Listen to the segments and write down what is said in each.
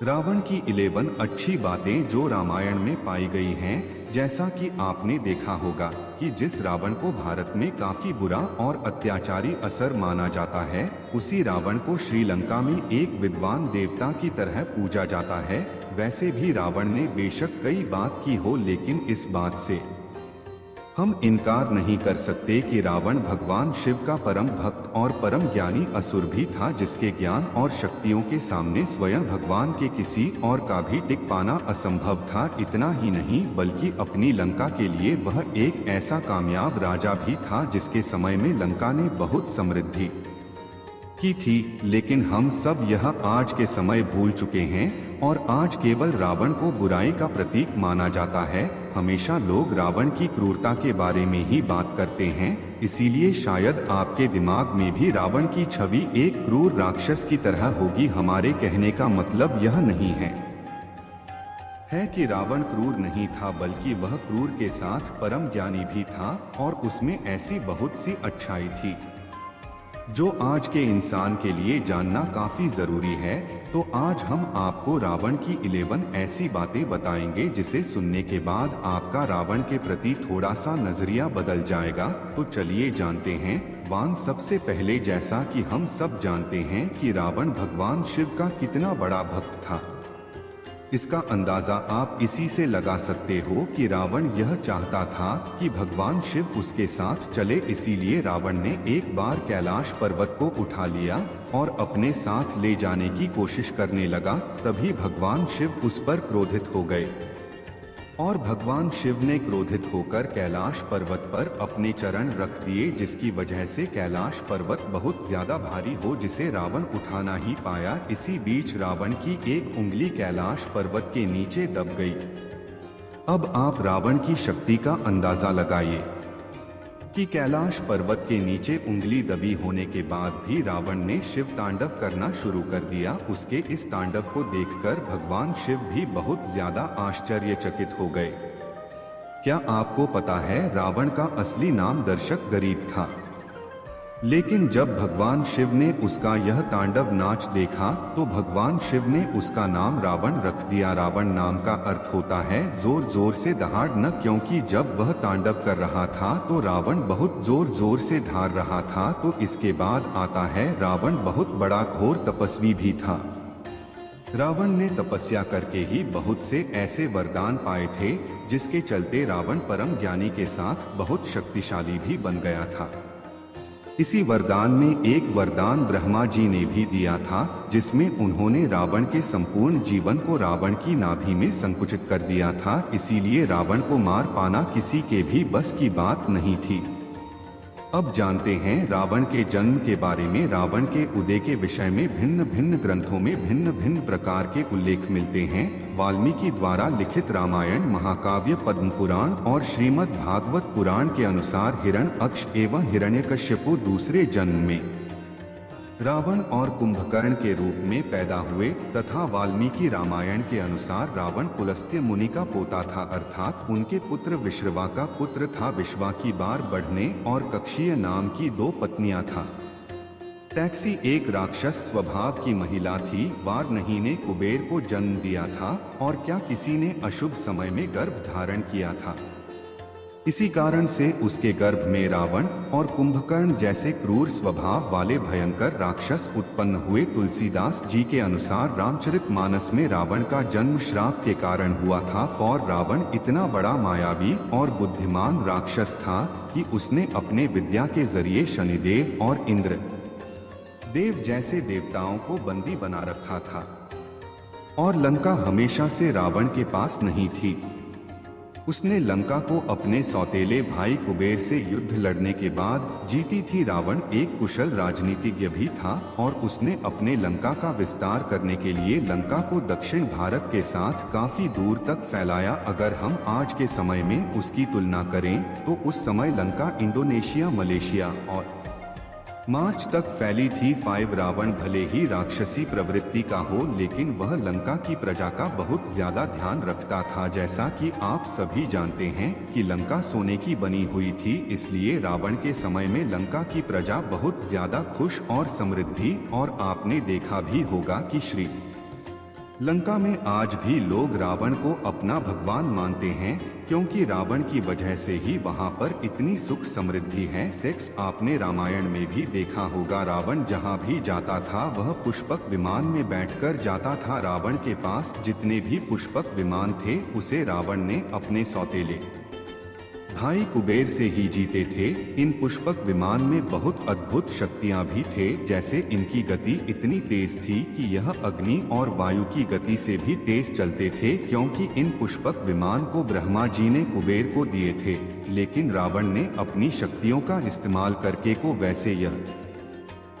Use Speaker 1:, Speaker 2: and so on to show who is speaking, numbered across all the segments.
Speaker 1: रावण की 11 अच्छी बातें जो रामायण में पाई गई हैं, जैसा कि आपने देखा होगा कि जिस रावण को भारत में काफी बुरा और अत्याचारी असर माना जाता है, उसी रावण को श्रीलंका में एक विद्वान देवता की तरह पूजा जाता है। वैसे भी रावण ने बेशक कई बात की हो, लेकिन इस बात से हम इनकार नहीं कर सकते कि रावण भगवान शिव का परम भक्त और परम ज्ञानी असुर भी था, जिसके ज्ञान और शक्तियों के सामने स्वयं भगवान के किसी और का भी टिक पाना असंभव था। इतना ही नहीं, बल्कि अपनी लंका के लिए वह एक ऐसा कामयाब राजा भी था जिसके समय में लंका ने बहुत समृद्धि की थी। लेकिन हम सब यह आज के समय भूल चुके हैं और आज केवल रावण को बुराई का प्रतीक माना जाता है। हमेशा लोग रावण की क्रूरता के बारे में ही बात करते हैं, इसीलिए शायद आपके दिमाग में भी रावण की छवि एक क्रूर राक्षस की तरह होगी। हमारे कहने का मतलब यह नहीं है कि रावण क्रूर नहीं था, बल्कि वह क्रूर के साथ परम ज्ञानी भी था और उसमें ऐसी बहुत सी अच्छाई थी जो आज के इंसान के लिए जानना काफी जरूरी है। तो आज हम आपको रावण की 11 ऐसी बातें बताएंगे जिसे सुनने के बाद आपका रावण के प्रति थोड़ा सा नजरिया बदल जाएगा। तो चलिए जानते हैं। वान सबसे पहले, जैसा कि हम सब जानते हैं कि रावण भगवान शिव का कितना बड़ा भक्त था, इसका अंदाजा आप इसी से लगा सकते हो कि रावण यह चाहता था कि भगवान शिव उसके साथ चले। इसीलिए रावण ने एक बार कैलाश पर्वत को उठा लिया और अपने साथ ले जाने की कोशिश करने लगा। तभी भगवान शिव उस पर क्रोधित हो गए और भगवान शिव ने क्रोधित होकर कैलाश पर्वत पर अपने चरण रख दिए, जिसकी वजह से कैलाश पर्वत बहुत ज्यादा भारी हो जिसे रावण उठा ना ही पाया। इसी बीच रावण की एक उंगली कैलाश पर्वत के नीचे दब गई। अब आप रावण की शक्ति का अंदाजा लगाइए कि कैलाश पर्वत के नीचे उंगली दबी होने के बाद भी रावण ने शिव तांडव करना शुरू कर दिया। उसके इस तांडव को देखकर भगवान शिव भी बहुत ज्यादा आश्चर्यचकित हो गए। क्या आपको पता है, रावण का असली नाम दर्शक गरीब था, लेकिन जब भगवान शिव ने उसका यह तांडव नाच देखा तो भगवान शिव ने उसका नाम रावण रख दिया। रावण नाम का अर्थ होता है जोर जोर से दहाड़ना, क्योंकि जब वह तांडव कर रहा था तो रावण बहुत जोर जोर से धार रहा था। तो इसके बाद आता है, रावण बहुत बड़ा घोर तपस्वी भी था। रावण ने तपस्या करके ही बहुत से ऐसे वरदान पाए थे जिसके चलते रावण परम ज्ञानी के साथ बहुत शक्तिशाली भी बन गया था। इसी वरदान में एक वरदान ब्रह्मा जी ने भी दिया था, जिसमें उन्होंने रावण के संपूर्ण जीवन को रावण की नाभि में संकुचित कर दिया था। इसीलिए रावण को मार पाना किसी के भी बस की बात नहीं थी। अब जानते हैं रावण के जन्म के बारे में। रावण के उदय के विषय में भिन्न भिन्न ग्रंथों में भिन्न भिन्न प्रकार के उल्लेख मिलते हैं। वाल्मीकि द्वारा लिखित रामायण, महाकाव्य, पद्म पुराण और श्रीमद् भागवत पुराण के अनुसार हिरण्यक्ष एवं हिरण्यकश्यपु दूसरे जन्म में रावण और कुंभकर्ण के रूप में पैदा हुए, तथा वाल्मीकि रामायण के अनुसार रावण पुलस्त्य मुनि का पोता था, अर्थात उनके पुत्र विश्रवा का पुत्र था। विश्वा की बार बढ़ने और कक्षीय नाम की 2 पत्नियां था। टैक्सी एक राक्षस स्वभाव की महिला थी। वारनही ने कुबेर को जन्म दिया था और क्या किसी ने अशुभ समय में गर्भ धारण किया था। इसी कारण से उसके गर्भ में रावण और कुंभकर्ण जैसे क्रूर स्वभाव वाले भयंकर राक्षस उत्पन्न हुए। तुलसीदास जी के अनुसार रामचरितमानस में रावण का जन्म श्राप के कारण हुआ था। और रावण इतना बड़ा मायावी और बुद्धिमान राक्षस था कि उसने अपने विद्या के जरिए शनिदेव और इंद्र देव जैसे देवताओं को बंदी बना रखा था और लंका हमेशा से रावण के पास नहीं थी। उसने लंका को अपने सौतेले भाई कुबेर से युद्ध लड़ने के बाद जीती थी। रावण एक कुशल राजनीतिज्ञ भी था और उसने अपने लंका का विस्तार करने के लिए लंका को दक्षिण भारत के साथ काफी दूर तक फैलाया। अगर हम आज के समय में उसकी तुलना करें तो उस समय लंका इंडोनेशिया, मलेशिया और मार्च तक फैली थी। 5 रावण भले ही राक्षसी प्रवृत्ति का हो, लेकिन वह लंका की प्रजा का बहुत ज्यादा ध्यान रखता था। जैसा कि आप सभी जानते हैं कि लंका सोने की बनी हुई थी, इसलिए रावण के समय में लंका की प्रजा बहुत ज्यादा खुश और समृद्धि। और आपने देखा भी होगा कि श्री लंका में आज भी लोग रावण को अपना भगवान मानते हैं, क्योंकि रावण की वजह से ही वहां पर इतनी सुख समृद्धि है। सेक्स आपने रामायण में भी देखा होगा, रावण जहां भी जाता था वह पुष्पक विमान में बैठकर जाता था। रावण के पास जितने भी पुष्पक विमान थे उसे रावण ने अपने सौतेले भाई कुबेर से ही जीते थे। इन पुष्पक विमान में बहुत अद्भुत शक्तियां भी थे, जैसे इनकी गति इतनी तेज थी कि यह अग्नि और वायु की गति से भी तेज चलते थे, क्योंकि इन पुष्पक विमान को ब्रह्मा जी ने कुबेर को दिए थे। लेकिन रावण ने अपनी शक्तियों का इस्तेमाल करके को वैसे यह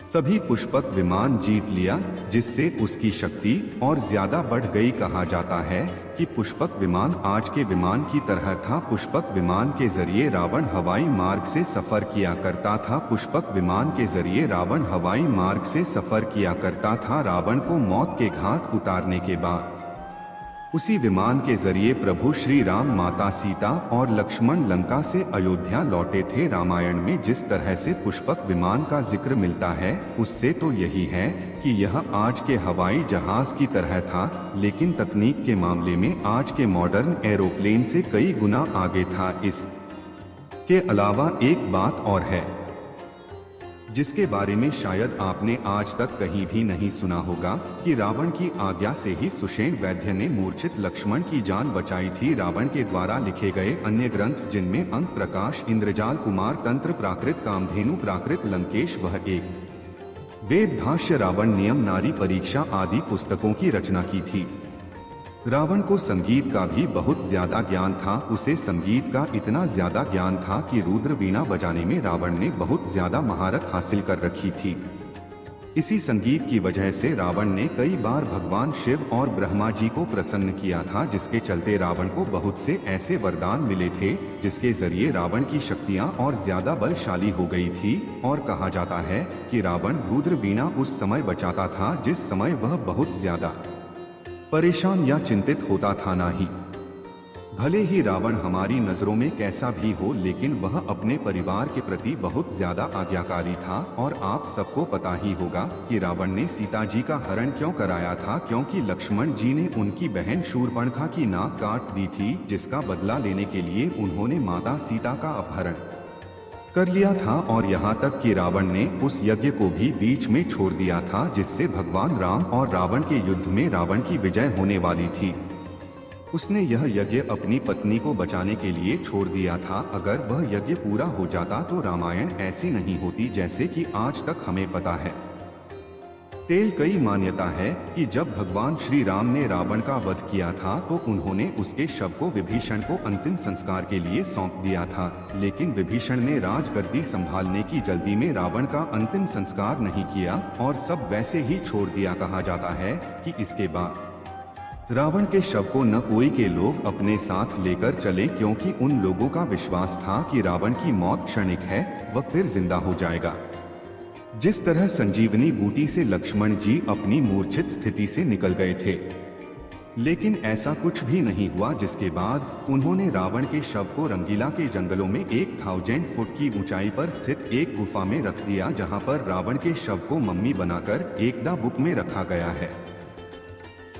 Speaker 1: सभी पुष्पक विमान जीत लिया, जिससे उसकी शक्ति और ज्यादा बढ़ गई। कहा जाता है कि पुष्पक विमान आज के विमान की तरह था। पुष्पक विमान के जरिए रावण हवाई मार्ग से सफर किया करता था। पुष्पक विमान के जरिए रावण हवाई मार्ग से सफर किया करता था। रावण को मौत के घाट उतारने के बाद उसी विमान के जरिए प्रभु श्री राम, माता सीता और लक्ष्मण लंका से अयोध्या लौटे थे। रामायण में जिस तरह से पुष्पक विमान का जिक्र मिलता है उससे तो यही है कि यह आज के हवाई जहाज की तरह था, लेकिन तकनीक के मामले में आज के मॉडर्न एरोप्लेन से कई गुना आगे था। इसके अलावा एक बात और है जिसके बारे में शायद आपने आज तक कहीं भी नहीं सुना होगा, कि रावण की आज्ञा से ही सुषेण वैद्य ने मूर्छित लक्ष्मण की जान बचाई थी। रावण के द्वारा लिखे गए अन्य ग्रंथ, जिनमें अंक प्रकाश, इंद्रजाल कुमार तंत्र, प्राकृत, कामधेनु प्राकृत, लंकेश, वह एक वेद भाष्य, रावण नियम, नारी परीक्षा आदि पुस्तकों की रचना की थी। रावण को संगीत का भी बहुत ज्यादा ज्ञान था। उसे संगीत का इतना ज्यादा ज्ञान था कि रुद्र वीणा बजाने में रावण ने बहुत ज्यादा महारत हासिल कर रखी थी। इसी संगीत की वजह से रावण ने कई बार भगवान शिव और ब्रह्मा जी को प्रसन्न किया था, जिसके चलते रावण को बहुत से ऐसे वरदान मिले थे जिसके जरिए रावण की शक्तियां और ज्यादा बलशाली हो गई थी। और कहा जाता है कि रावण रुद्र वीणा उस समय बजाता था जिस समय वह बहुत ज्यादा परेशान या चिंतित होता था। ना ही भले ही रावण हमारी नजरों में कैसा भी हो, लेकिन वह अपने परिवार के प्रति बहुत ज्यादा आज्ञाकारी था। और आप सबको पता ही होगा कि रावण ने सीता जी का हरण क्यों कराया था, क्योंकि लक्ष्मण जी ने उनकी बहन शूर्पणखा की नाक काट दी थी, जिसका बदला लेने के लिए उन्होंने माता सीता का अपहरण कर लिया था। और यहाँ तक कि रावण ने उस यज्ञ को भी बीच में छोड़ दिया था, जिससे भगवान राम और रावण के युद्ध में रावण की विजय होने वाली थी। उसने यह यज्ञ अपनी पत्नी को बचाने के लिए छोड़ दिया था। अगर वह यज्ञ पूरा हो जाता तो रामायण ऐसी नहीं होती जैसे कि आज तक हमें पता है। तेल कई मान्यता है कि जब भगवान श्री राम ने रावण का वध किया था तो उन्होंने उसके शव को विभीषण को अंतिम संस्कार के लिए सौंप दिया था, लेकिन विभीषण ने राजगद्दी संभालने की जल्दी में रावण का अंतिम संस्कार नहीं किया और सब वैसे ही छोड़ दिया। कहा जाता है कि इसके बाद रावण के शव को न कोई के लोग अपने साथ लेकर चले, क्योंकि उन लोगों का विश्वास था कि रावण की मौत क्षणिक है, वह फिर जिंदा हो जाएगा। जिस तरह संजीवनी बूटी से लक्ष्मण जी अपनी मूर्छित स्थिति से निकल गए थे, लेकिन ऐसा कुछ भी नहीं हुआ। जिसके बाद उन्होंने रावण के शव को रंगीला के जंगलों में 1000 फुट की ऊंचाई पर स्थित एक गुफा में रख दिया, जहां पर रावण के शव को मम्मी बनाकर एकदा बुक में रखा गया है।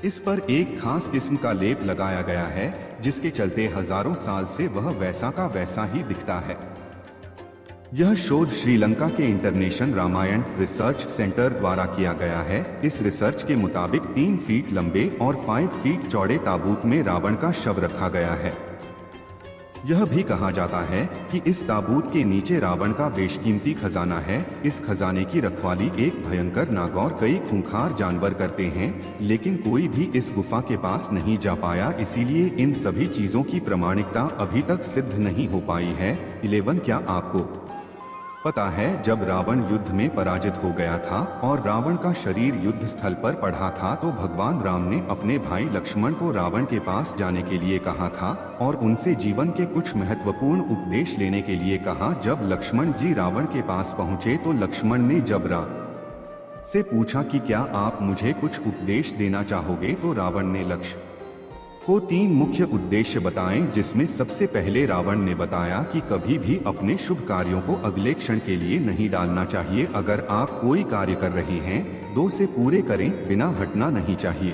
Speaker 1: इस पर एक खास किस्म का लेप लगाया गया है, जिसके चलते हजारों साल से वह वैसा का वैसा ही दिखता है। यह शोध श्रीलंका के इंटरनेशनल रामायण रिसर्च सेंटर द्वारा किया गया है। इस रिसर्च के मुताबिक 3 फीट लंबे और 5 फीट चौड़े ताबूत में रावण का शव रखा गया है। यह भी कहा जाता है कि इस ताबूत के नीचे रावण का बेशकीमती खजाना है। इस खजाने की रखवाली एक भयंकर नागौर कई खूंखार जानवर करते हैं, लेकिन कोई भी इस गुफा के पास नहीं जा पाया। इसीलिए इन सभी चीजों की प्रामाणिकता अभी तक सिद्ध नहीं हो पाई है। 11 क्या आपको पता है, जब रावण युद्ध में पराजित हो गया था और रावण का शरीर युद्ध स्थल पर पड़ा था, तो भगवान राम ने अपने भाई लक्ष्मण को रावण के पास जाने के लिए कहा था और उनसे जीवन के कुछ महत्वपूर्ण उपदेश लेने के लिए कहा। जब लक्ष्मण जी रावण के पास पहुंचे तो लक्ष्मण ने जब रावण से पूछा कि क्या आप मुझे कुछ उपदेश देना चाहोगे, तो रावण ने लक्ष्मण को 3 मुख्य उद्देश्य बताएं, जिसमें सबसे पहले रावण ने बताया कि कभी भी अपने शुभ कार्यों को अगले क्षण के लिए नहीं डालना चाहिए। अगर आप कोई कार्य कर रहे हैं तो उसे पूरे करें, बिना हटना नहीं चाहिए।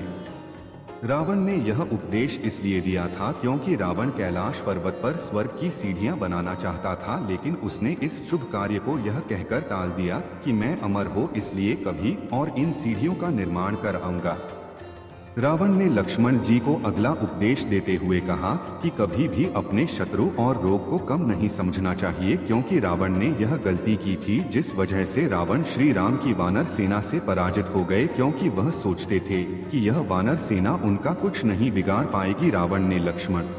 Speaker 1: रावण ने यह उपदेश इसलिए दिया था क्योंकि रावण कैलाश पर्वत पर स्वर्ग की सीढ़ियां बनाना चाहता था, लेकिन उसने इस शुभ कार्य को यह कहकर टाल दिया कि मैं अमर हो इसलिए कभी और इन सीढ़ियों का निर्माण कर आऊंगा। रावण ने लक्ष्मण जी को अगला उपदेश देते हुए कहा कि कभी भी अपने शत्रु और रोग को कम नहीं समझना चाहिए, क्योंकि रावण ने यह गलती की थी जिस वजह से रावण श्री राम की वानर सेना से पराजित हो गए, क्योंकि वह सोचते थे कि यह वानर सेना उनका कुछ नहीं बिगाड़ पाएगी। रावण ने लक्ष्मण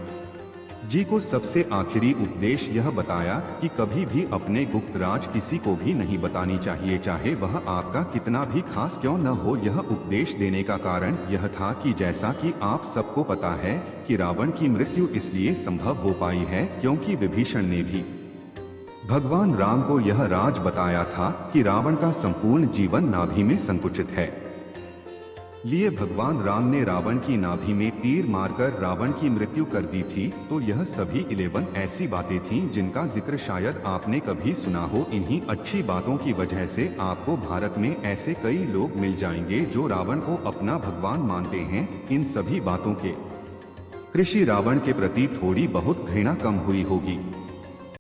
Speaker 1: जी को सबसे आखिरी उपदेश यह बताया कि कभी भी अपने गुप्त राज किसी को भी नहीं बतानी चाहिए, चाहे वह आपका कितना भी खास क्यों न हो। यह उपदेश देने का कारण यह था कि जैसा कि आप सबको पता है कि रावण की मृत्यु इसलिए संभव हो पाई है क्योंकि विभीषण ने भी भगवान राम को यह राज बताया था कि रावण का संपूर्ण जीवन नाभि में संकुचित है। लिए भगवान राम ने रावण की नाभि में तीर मारकर रावण की मृत्यु कर दी थी। तो यह सभी 11 ऐसी बातें थीं जिनका जिक्र शायद आपने कभी सुना हो। इन्हीं अच्छी बातों की वजह से आपको भारत में ऐसे कई लोग मिल जाएंगे जो रावण को अपना भगवान मानते हैं। इन सभी बातों के कृषि रावण के प्रति थोड़ी बहुत घृणा कम हुई होगी।